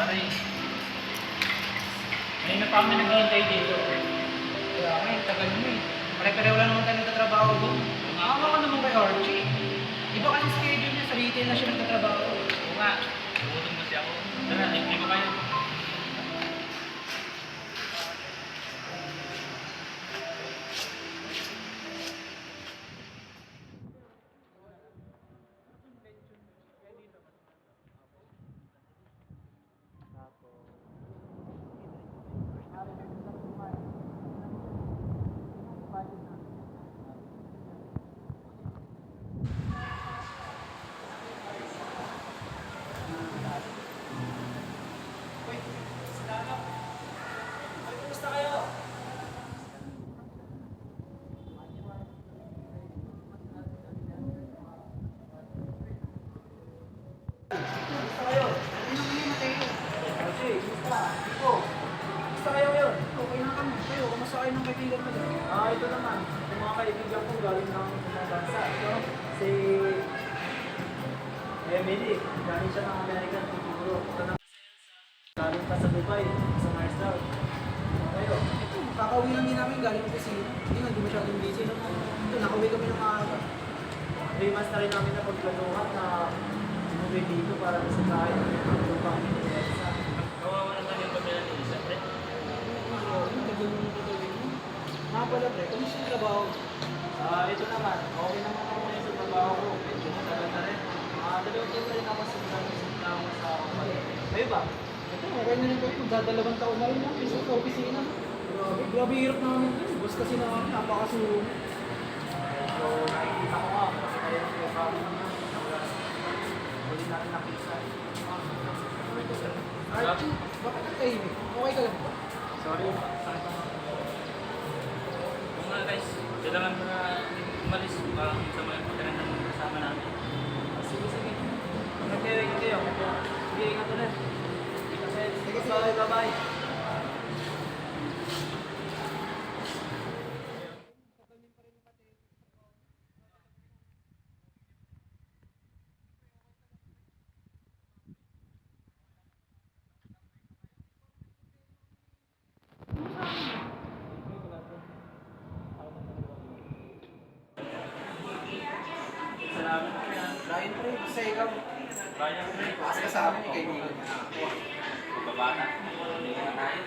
pare. Ngayon na pa kami naghihintay dito. Kaya nga, tagal mo eh. Pare-pareho lang naman tayo nagtatrabaho doon. Maawa ka naman kay Archie. Iba kasi schedule niya, sa retail na siya nagtatrabaho. Oo nga, nagutom kasi ako. Tara, libre ko kayo. Gusto kayo? Ano naman yun, Mateo? Archie, gusto. Iko. Gusto kayo ngayon? Okay na kami. Kayo, kamusta kayo ng kaibigan mo doon? Ito naman, yung mga kaibigan ko galing ng ibang bansa. Si Emily, galing siya ng American siguro. Ito na galing pa sa Dubai, sa Marsdal. Kayo? Ito, kakauwi lang din namin galing ko kasi hindi masyadong busy. Ito, nakauwi kami ng maaga. 3 months na rin namin na pagplanuhan na umuwi dito para sa tayo. Yung pang Elsa. Kawawa naman yung pamilya ni Isa, pre. Nga pala, pre, kamusta yung trabaho? Ito naman, okay naman ako ngayon sa trabaho ko. Medyo matagal na rin. Dalawang taon na rin ako sa company. Kayo ba? Ito, okay na rin kayo. Magdadalawang taon na rin na. Isa sa opisina. Grabe hirap namin yun. Boss kasi na napakasulo. So, nakikita ko nga, kasi kayo ng yung bago naman. Huli natin nakita. Archie, bakit ang tahimik? Okay ka lang ba? Sorry, sakit ako. Oo nga guys, kailangan mo na umalis para sa mga pagkanan ng kasama namin. Sige. Mag-carry kayo. Sige, ingat ulit. Sige, bye-bye. Salamat po yan. Ryan, pre, basta ikaw. Bayan, pre. Kasi ka sa amin, yung kaibigan mo. Magbabata. Hindi ka na tayo.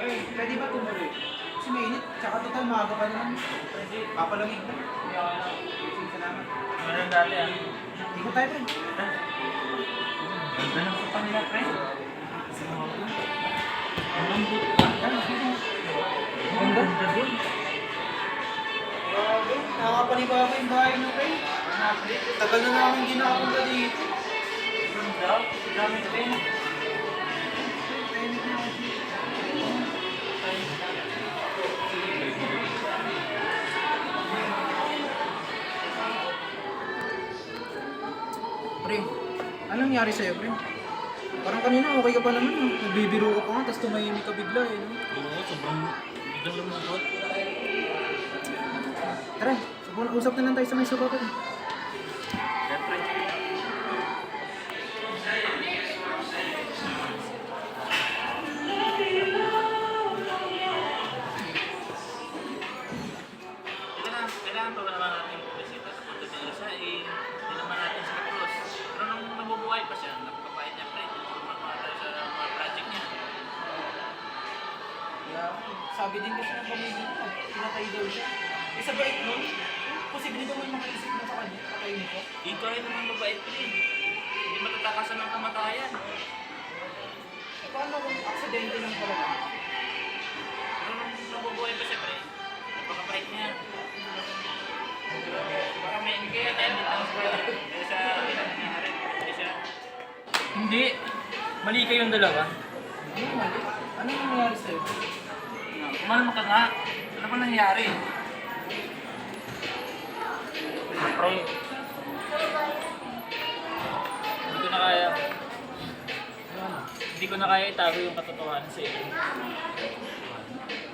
Ay, pwede ba tumuloy? Kasi mainit, tsaka total maaga pa naman. Pwede. Papalamig na. Hindi ako na. Sige, salamat. Meron dati ah. Ikot tayo, pre. Ganda ng sopa nila, pre. Ang lambot pa. Ang ganda din. Grabe, nakakapanibago yung bahay mo, pre. Tagal na namin hindi nakapunta dito. Ganda. Dami din. Tahimik na kasi. Pre, anong nangyari sa'yo, pre? Parang kanina okay ka pa naman, no? Nagbibiro ka pa nga, tapos tumahimik ka bigla, eh, no? Oo, sobrang biglang lumungkot. Tara, usap na lang tayo sa may soba, pre. Siyempre. Kailangan pa ba naman natin bumisita sa Punta de Elsa? Hindi naman natin sa Cruz. Pero nung nabubuhay pa siya, napakapait niya pre. Tulungan pa tayo sa mga project niya. Yeah, sabi din kasi ng pamilya ko, pinatay daw siya. Isa ba ito nun? Posible daw may makaisip na sa kanya, patayin ko. Dito ay naman mabait pre. Hindi matatakasan ng kamatayan. Eh, paano kung aksidente lang pala lang? Pero nung nabubuhay pa siya pre, napakapait niya. Baka may kaya tayo bitang sa nangyari. Hindi siya. Hindi. Mali kayong dalawa. Ano mali? Ano nangyari sa'yo? Kumalma ka nga. Ano ba nangyari? Pro. Hindi ko na kaya. Hindi ko na kaya itago yung katotohanan sa iyo.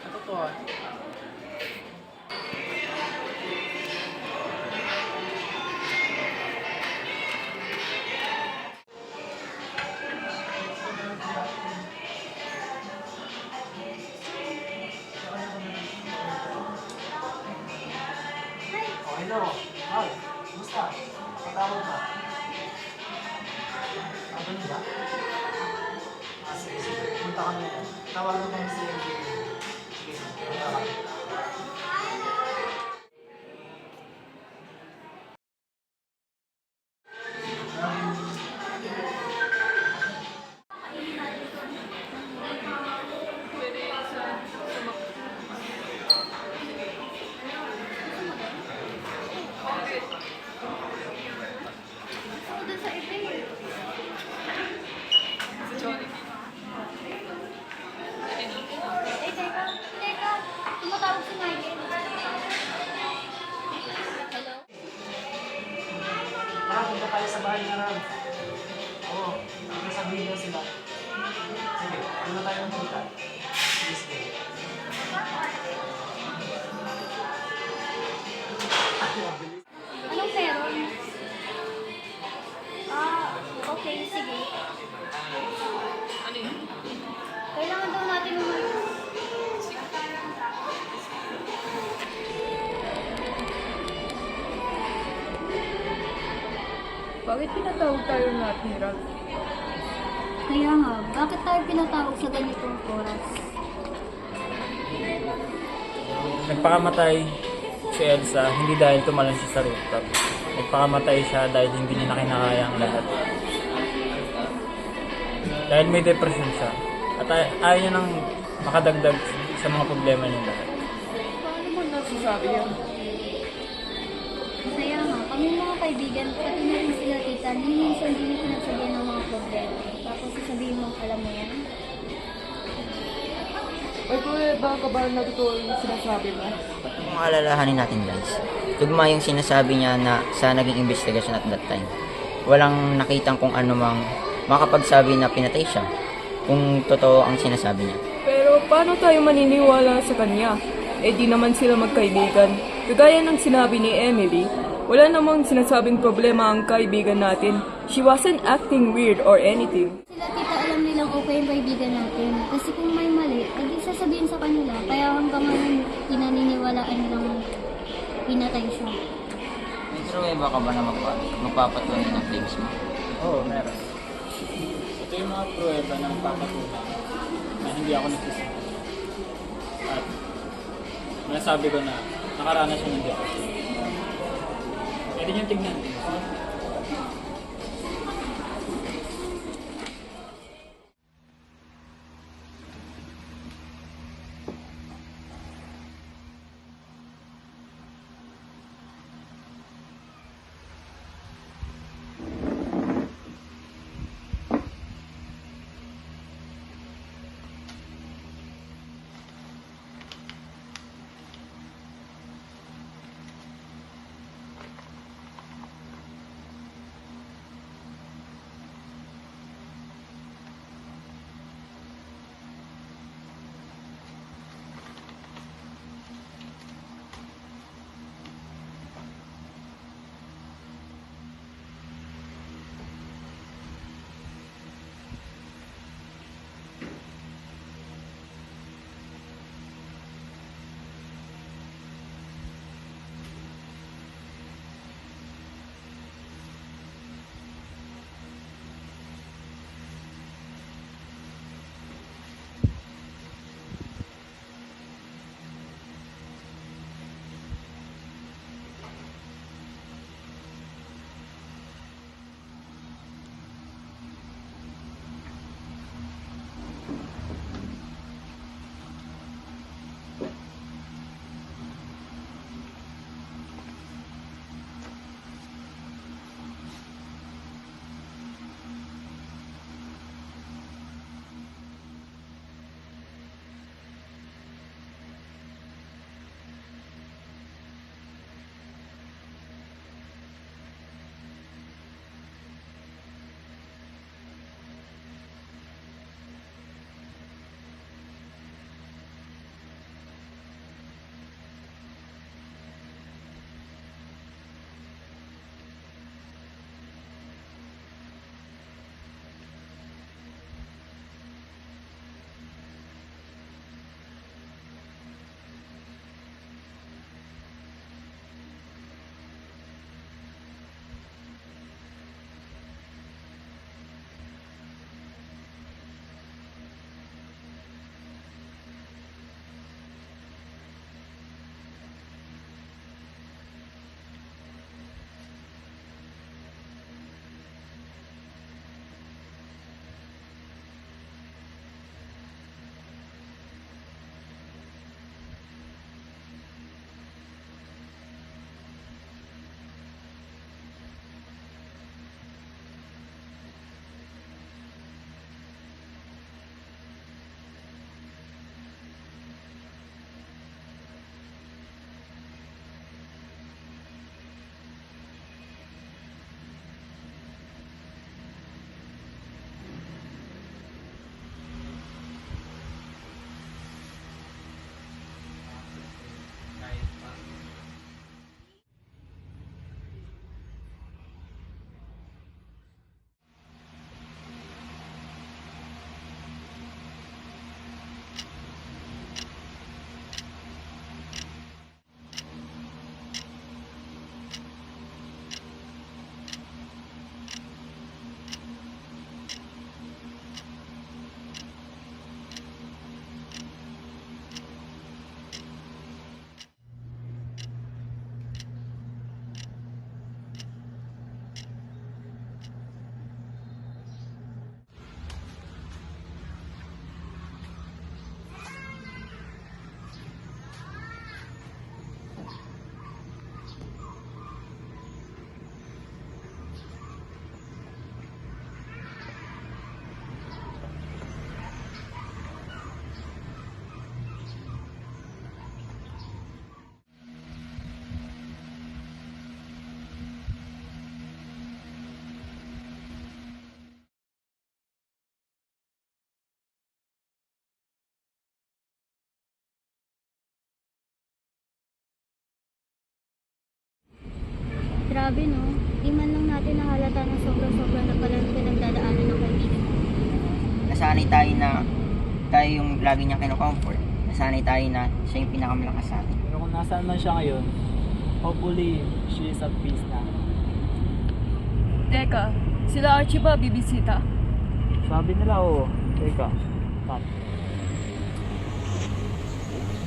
Katotohanan? ba? Sige, sige. Punta kami na. Tawagan mo si engineer. Sige, punta kami. Doon sa event eh. Teka. Tumatawag si Michael. Hello? Tara, punta tayo sa bahay na Ram. Oo, sabihin na sila. Sige, ano tayo punta? Sige, sige. Anong meron? Okay, sige. Ano yun? Kailangan daw natin umalis. Bakit pinatawag tayo natin, Ralph? Kaya nga, bakit tayo pinatawag sa ganitong oras? Nagpakamatay si Elsa hindi dahil tumalon siya sa rooftop. Nagpakamatay siya dahil hindi niya na kinakaya ang lahat. Dahil may depression siya. At ayaw niya nang makadagdag sa mga problema niya lahat. Paano mo nasasabi yan? Kaya nga, kami mga kaibigan, pati na rin sila tita, minsan din pinagsabihan ng mga problema. Tapos sasabihin mo, alam mo yan? Ay, prueba ka ba na totoo yung sinasabi mo? Kung alalahanin natin guys, tugma yung sinasabi niya na sa naging investigation at that time. Walang nakitang kung ano mang makapagsabi na pinatay siya kung totoo ang sinasabi niya. Pero paano tayo maniniwala sa kanya? Eh di naman sila magkaibigan. Kagaya ng sinabi ni Emily, wala namang sinasabing problema ang kaibigan natin. She wasn't acting weird or anything. Sila tita, alam nilang okay yung kaibigan natin. Kasi kung may mali, ay di sasabihin sa kanila. Kaya hanggang ngayon, pinaniniwalaan nilang pinatay siya. May pruweba ka ba na magpapatunay ng claims mo? Oo, meron. Ito yung mga pruweba ng papatunay na hindi ako nagsisisi. At nasabi ko na nakaranas siya ng depression. Pwede niyong tignan. Grabe no, di man lang natin nahalata ng sobra-sobra na pala ang pinagdadaanan ng kaibigan mo. Nasanay tayo na tayo yung lagi niyang kinocomfort. Nasanay tayo na siya yung pinakamalakas sa atin. Pero kung nasaan man siya ngayon, hopefully, she is at peace na. Teka, sila Archie ba bibisita? Sabi nila, oo. Teka, Pat.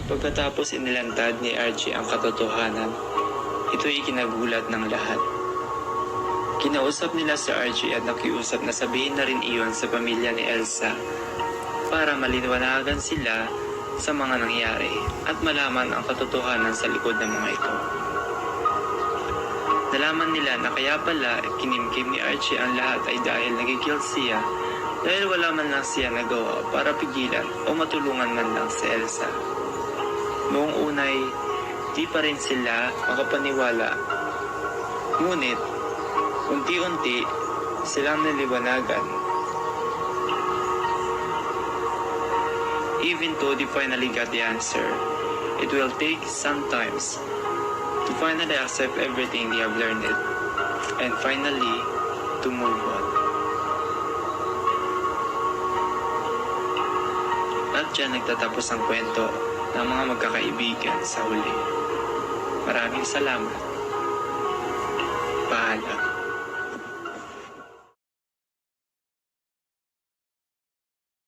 Pagkatapos inilantad ni Archie ang katotohanan, ito'y kinagulat ng lahat. Kinausap nila si Archie at nakiusap na sabihin na rin iyon sa pamilya ni Elsa para malinawagan sila sa mga nangyari at malaman ang katotohanan sa likod ng mga ito. Nalaman nila na kaya pala kinimkim ni Archie ang lahat ay dahil nagigil siya dahil wala man lang siya nagawa para pigilan o matulungan man lang si Elsa. Noong unay, di pa rin sila makapaniwala. Ngunit, unti-unti silang naliwanagan. Even though they finally got the answer, it will take some time to finally accept everything they have learned and finally to move on. At dyan nagtatapos ang kwento ng mga magkakaibigan sa huli. Maraming salamat. Paalam.